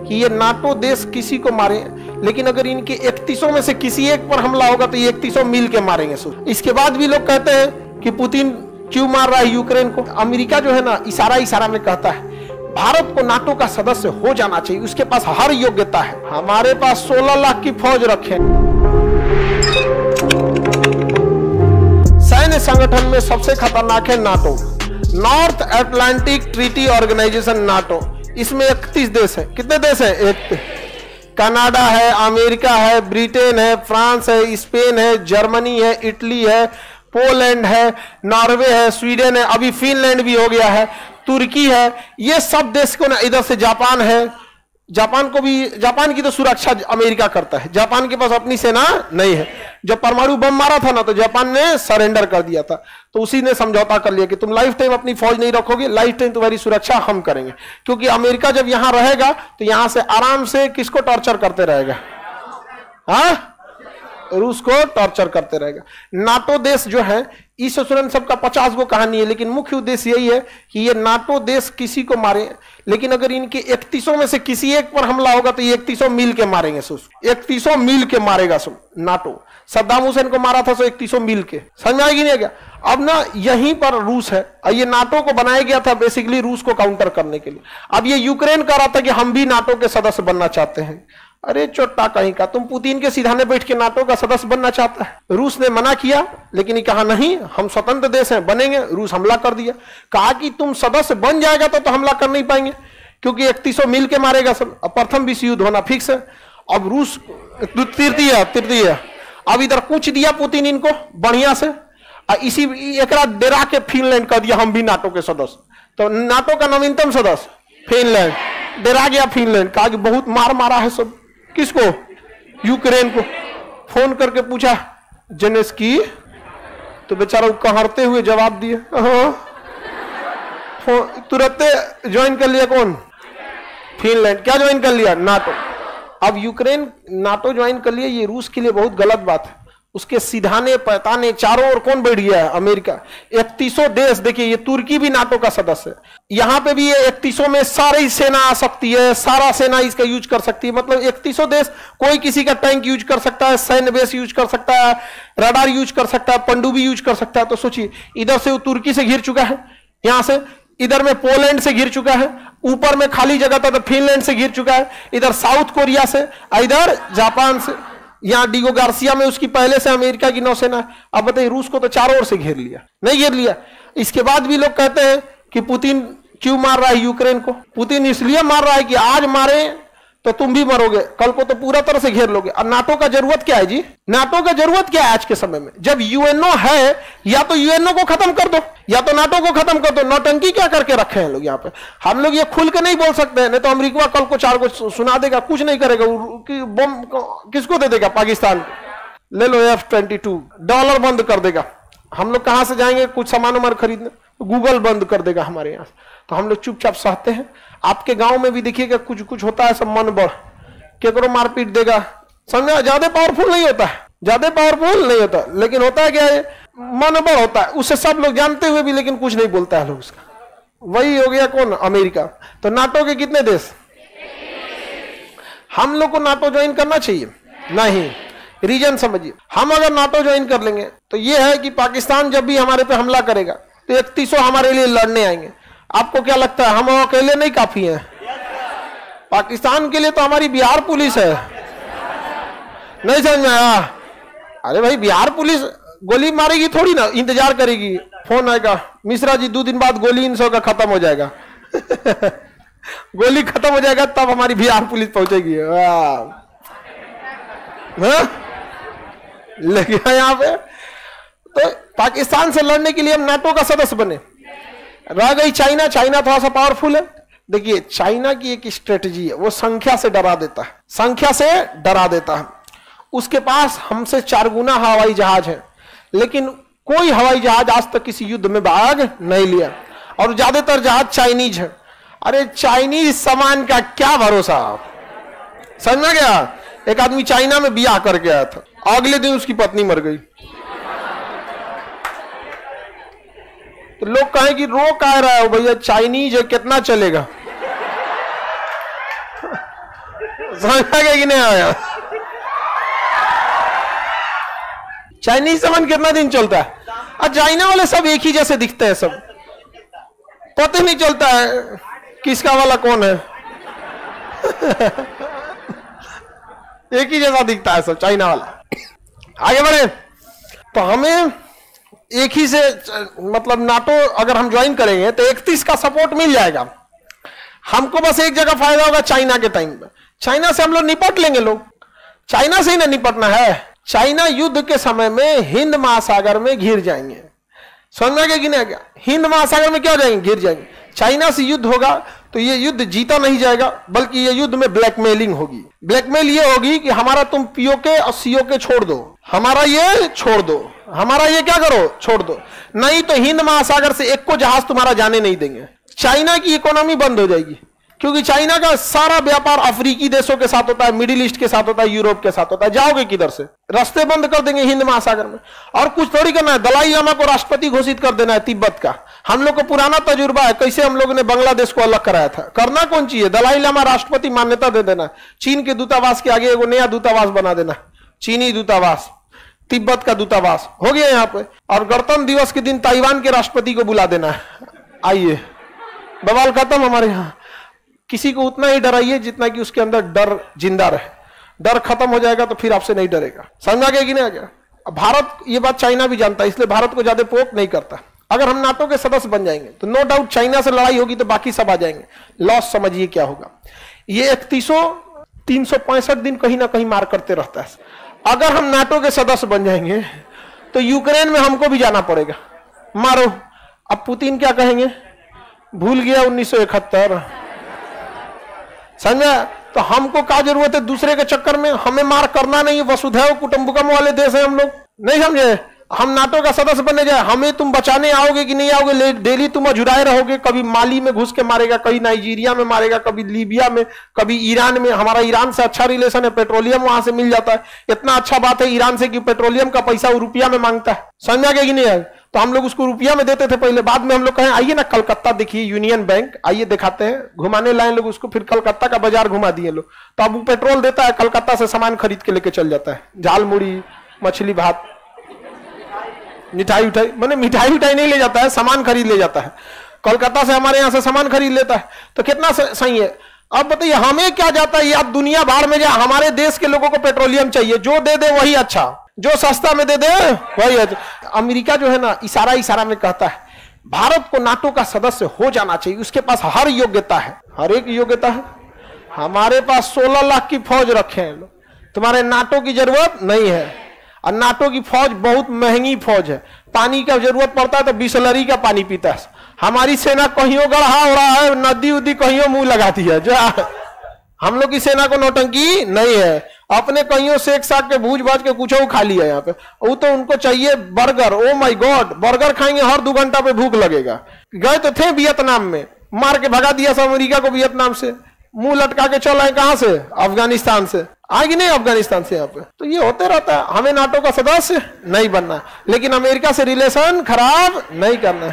कि ये नाटो देश किसी को मारे, लेकिन अगर इनके 31 में से किसी एक पर हमला होगा तो ये 31 मिल के मारेंगे। इसके बाद भी लोग कहते हैं कि पुतिन क्यों मार रहा है यूक्रेन को। अमेरिका जो है ना, इशारा में कहता है भारत को नाटो का सदस्य हो जाना चाहिए, उसके पास हर योग्यता है। हमारे पास 16 लाख की फौज रखे। सैन्य संगठन में सबसे खतरनाक है NATO, North Atlantic Treaty Organization NATO. इसमें 31 देश है। कितने देश है? एक कनाडा है, अमेरिका है, ब्रिटेन है, फ्रांस है, स्पेन है, जर्मनी है, इटली है, पोलैंड है, नॉर्वे है, स्वीडन है, अभी फिनलैंड भी हो गया है, तुर्की है। ये सब देश को ना, इधर से जापान है। जापान को भी, जापान की तो सुरक्षा अमेरिका करता है, जापान के पास अपनी सेना नहीं है। जब परमाणु बम मारा था ना तो जापान ने सरेंडर कर दिया था, तो उसी ने समझौता कर लिया कि तुम लाइफ टाइम अपनी फौज नहीं रखोगे, लाइफ टाइम तुम्हारी सुरक्षा हम करेंगे। क्योंकि अमेरिका जब यहां रहेगा तो यहां से आराम से किसको टॉर्चर करते रहेगा? हाँ, रूस को टॉर्चर करते रहेगा। नाटो देश जो है, इस सुरन सबका 50 गो कहानी है, लेकिन मुख्य उद्देश्य यही है कि ये नाटो देश किसी को मारे, लेकिन अगर इनके 31 में से किसी एक पर हमला होगा तो ये 31 मिल के मारेंगे। 31 मिल के मारेगा नाटो। सद्दाम हुसैन को मारा था 31 मिल के। समझ में आएगी नहीं क्या? अब ना यहीं पर रूस है, ये नाटो को बनाया गया था बेसिकली रूस को काउंटर करने के लिए। अब ये यूक्रेन कह रहा था कि हम भी नाटो के सदस्य बनना चाहते हैं। अरे चोट्टा कहीं का, तुम पुतिन के सीधाने बैठ के नाटो का सदस्य बनना चाहता है। रूस ने मना किया, लेकिन ये कहा नहीं, हम स्वतंत्र देश हैं, बनेंगे। रूस हमला कर दिया, कहा कि तुम सदस्य बन जाएगा तो हमला कर नहीं पाएंगे, क्योंकि 31 मिल के मारेगा सब। अब प्रथम विश्व युद्ध होना फिक्स है। अब रूस तृतीय अब इधर कुछ दिया पुतिन इनको बढ़िया से, इसी एक डेरा के फिनलैंड कर दिया हम भी नाटो के सदस्य। तो नाटो का नवीनतम सदस्य फिनलैंड, डेरा गया फिनलैंड, कहा कि बहुत मार मारा है सब। किसको? यूक्रेन को। फोन करके पूछा जेलेंस्की, तो बेचारा कहरते हुए जवाब दिए, तुरंत ज्वाइन कर लिया। कौन? फिनलैंड। क्या ज्वाइन कर लिया? नाटो। अब यूक्रेन नाटो ज्वाइन कर लिया, ये रूस के लिए बहुत गलत बात है। उसके सिधाने पैताने चारों ओर कौन बैठ गया है? अमेरिका। 31 देश, देखिए ये तुर्की भी नाटो का सदस्य है। यहां पे भी ये 31 में सारी सेना आ सकती है, सारा सेना इसका यूज कर सकती है। मतलब 31 देश, कोई किसी का टैंक यूज कर सकता है, सैन्य बेस यूज कर सकता है, रडार यूज कर सकता है, पनडुब्बी यूज कर सकता है। तो सोचिए, इधर से वो तुर्की से घिर चुका है, यहां से इधर में पोलैंड से घिर चुका है, ऊपर में खाली जगह था तो फिनलैंड से घिर चुका है, इधर साउथ कोरिया से, इधर जापान से, यहां डिगो गार्सिया में उसकी पहले से अमेरिका की नौसेना है। अब बताइए, रूस को तो चारों ओर से घेर लिया, नहीं घेर लिया। इसके बाद भी लोग कहते हैं कि पुतिन क्यों मार रहा है यूक्रेन को। पुतिन इसलिए मार रहा है कि आज मारे तो तुम भी मरोगे, कल को तो पूरा तरह से घेर लोगे। और नाटो का जरूरत क्या है जी? नाटो का जरूरत क्या है आज के समय में? जब यूएनओ है, या तो यूएनओ को खत्म कर दो या तो नाटो को खत्म कर दो। नौटंकी क्या करके रखे हैं लोग यहाँ पे। हम लोग ये खुल के नहीं बोल सकते हैं, नहीं तो अमेरिका कल को 4 को सुना देगा, कुछ नहीं करेगा। बम किसको दे देगा? पाकिस्तान। ले लो F-22, डॉलर बंद कर देगा। हम लोग कहां से जाएंगे कुछ सामान उमान खरीदने? गूगल बंद कर देगा हमारे यहाँ। तो हम लोग चुपचाप सहते हैं। आपके गांव में भी देखिएगा कुछ कुछ होता है, सब मन बढ़ केकरो मारपीट देगा। समझा? ज्यादा पावरफुल नहीं होता है, ज्यादा पावरफुल नहीं होता, लेकिन होता है क्या है, मन बढ़ होता है। उससे सब लोग जानते हुए भी लेकिन कुछ नहीं बोलता है लोग उसका। वही हो गया कौन? अमेरिका। तो नाटो के कितने देश? हम लोग को नाटो ज्वाइन करना चाहिए? नहीं। रीजन समझिए, हम अगर नाटो ज्वाइन कर लेंगे तो यह है कि पाकिस्तान जब भी हमारे पे हमला करेगा तो 31 हमारे लिए लड़ने आएंगे। आपको क्या लगता है हम अकेले नहीं काफी हैं? पाकिस्तान के लिए तो हमारी बिहार पुलिस है। नहीं समझ में आया? अरे भाई, बिहार पुलिस गोली मारेगी थोड़ी ना, इंतजार करेगी, फोन आएगा, मिश्रा जी 2 दिन बाद गोली इन का खत्म हो जाएगा। गोली खत्म हो जाएगा तब हमारी बिहार पुलिस पहुंचेगी। लेकिन यहाँ पे तो पाकिस्तान से लड़ने के लिए हम नाटो का सदस्य बने। रह गई चाइना। चाइना थोड़ा सा पावरफुल है। देखिए, चाइना की एक स्ट्रेटजी है, वो संख्या से डरा देता है, संख्या से डरा देता है। उसके पास हमसे 4 गुना हवाई जहाज है, लेकिन कोई हवाई जहाज आज तक किसी युद्ध में भाग नहीं लिया, और ज्यादातर जहाज चाइनीज है। अरे चाइनीज सामान का क्या भरोसा? समझ में गया? एक आदमी चाइना में ब्याह करके आया था, अगले दिन उसकी पत्नी मर गई। तो लोग कहें कि रो कह रहा है भैया, चाइनीज है, कितना चलेगा? समझ आ गया कि नहीं आया? चाइनीज सामान कितना दिन चलता है? और चाइना वाले सब एक ही जैसे दिखते हैं, सब पता नहीं चलता है किसका वाला कौन है। एक ही जैसा दिखता है सब चाइना वाला। आगे बढ़े तो हमें एक ही से मतलब नाटो अगर हम ज्वाइन करेंगे तो 31 का सपोर्ट मिल जाएगा हमको। बस एक जगह फायदा होगा चाइना के टाइम पे। चाइना से हम लोग निपट लेंगे। लोग चाइना से ही ना निपटना है। चाइना युद्ध के समय में हिंद महासागर में घिर जाएंगे। समझ में आ गया कि नहीं आ गया? हिंद महासागर में क्या हो जाएंगे? घिर जाएंगे। चाइना से युद्ध होगा तो ये युद्ध जीता नहीं जाएगा, बल्कि ये युद्ध में ब्लैकमेलिंग होगी। ब्लैकमेल ये होगी कि हमारा तुम पीओके और सीओके छोड़ दो, हमारा ये छोड़ दो, हमारा ये क्या करो, छोड़ दो, नहीं तो हिंद महासागर से एक को जहाज तुम्हारा जाने नहीं देंगे। चाइना की इकोनॉमी बंद हो जाएगी, क्योंकि चाइना का सारा व्यापार अफ्रीकी देशों के साथ होता है, मिडिल ईस्ट के साथ होता है, यूरोप के साथ होता है। जाओगे किधर से? रास्ते बंद कर देंगे हिंद महासागर में। और कुछ थोड़ी करना है, दलाई लामा को राष्ट्रपति घोषित कर देना है तिब्बत का। हम लोग को पुराना तजुर्बा है, कैसे हम लोगों ने बांग्लादेश को अलग कराया था। करना कौन चाहिए? दलाई लामा राष्ट्रपति मान्यता दे देना। चीन के दूतावास के आगे एगो नया दूतावास बना देना, चीनी दूतावास, तिब्बत का दूतावास हो गया यहाँ पे। और गणतंत्र दिवस के दिन ताइवान के राष्ट्रपति को बुला देना है, आइए, बवाल खत्म। हमारे यहाँ किसी को उतना ही डराइए जितना कि उसके अंदर डर जिंदा रहे। डर खत्म हो जाएगा तो फिर आपसे नहीं डरेगा। समझ आ गया कि नहीं आ गया? भारत ये बात चाइना भी जानता है, इसलिए भारत को ज्यादा पोक नहीं करता। अगर हम नाटो के सदस्य बन जाएंगे तो नो डाउट चाइना से लड़ाई होगी तो बाकी सब आ जाएंगे। लॉस समझिए क्या होगा। ये 365 दिन कहीं ना कहीं मार करते रहता है। अगर हम नाटो के सदस्य बन जाएंगे तो यूक्रेन में हमको भी जाना पड़ेगा, मारो। अब पुतिन क्या कहेंगे? भूल गया 1971। समझा? तो हमको क्या जरूरत है दूसरे के चक्कर में? हमें मार करना नहीं है। वसुधैव कुटुंबकम वाले देश है हम लोग, नहीं समझे? हम नाटो का सदस्य बनने जाए, हमें तुम बचाने आओगे कि नहीं आओगे? डेली तुम अजुराए रहोगे। कभी माली में घुस के मारेगा, कभी नाइजीरिया में मारेगा, कभी लीबिया में, कभी ईरान में। हमारा ईरान से अच्छा रिलेशन है, पेट्रोलियम वहां से मिल जाता है। इतना अच्छा बात है ईरान से कि पेट्रोलियम का पैसा वो रुपया में मांगता है। समझ आ गया कि नहीं है? तो हम लोग उसको रुपया में देते थे पहले, बाद में हम लोग कहें आइए ना कलकत्ता देखिए, यूनियन बैंक, आइए दिखाते हैं, घुमाने लाए लोग उसको। फिर कलकत्ता का बाजार घुमा दिए लोग। तो अब वो पेट्रोल देता है, कलकत्ता से सामान खरीद के लेके चल जाता है। झाल मुड़ी, मछली भात, मिठाई उठाई, मैंने मिठाई उठाई नहीं ले जाता है, सामान खरीद ले जाता है। कोलकाता से हमारे यहां से सामान खरीद लेता है। तो कितना सही है? अब बताइए हमें क्या जाता है? आप दुनिया भर में जाए, हमारे देश के लोगों को पेट्रोलियम चाहिए, जो दे दे वही अच्छा, जो सस्ता में दे दे वही अच्छा। अमेरिका जो है ना, इशारा इशारा में कहता है भारत को नाटो का सदस्य हो जाना चाहिए। उसके पास हर योग्यता है, हर एक योग्यता है। हमारे पास 16 लाख की फौज रखे हैं लोग, तुम्हारे नाटो की जरूरत नहीं है। और नाटो की फौज बहुत महंगी फौज है। पानी का जरूरत पड़ता है तो बिसलरी का पानी पीता है। हमारी सेना कहियों गढ़ा हो रहा है, नदी उदी कहियों मुंह लगाती है। जो हम लोग की सेना को नौटंकी नहीं है, अपने कहियों सेक साक के भूज भाज के कुछ खा लिया यहाँ पे। वो तो उनको चाहिए burger. Oh my God, burger खाएंगे हर 2 घंटा पे भूख लगेगा। गए तो थे वियतनाम में, मार के भगा दिया सब अमेरिका को वियतनाम से। मुंह लटका के चल आए कहां से? अफगानिस्तान से। आगे नहीं अफगानिस्तान से यहाँ पे। तो ये होते रहता है। हमें नाटो का सदस्य नहीं बनना है, लेकिन अमेरिका से रिलेशन खराब नहीं करना है।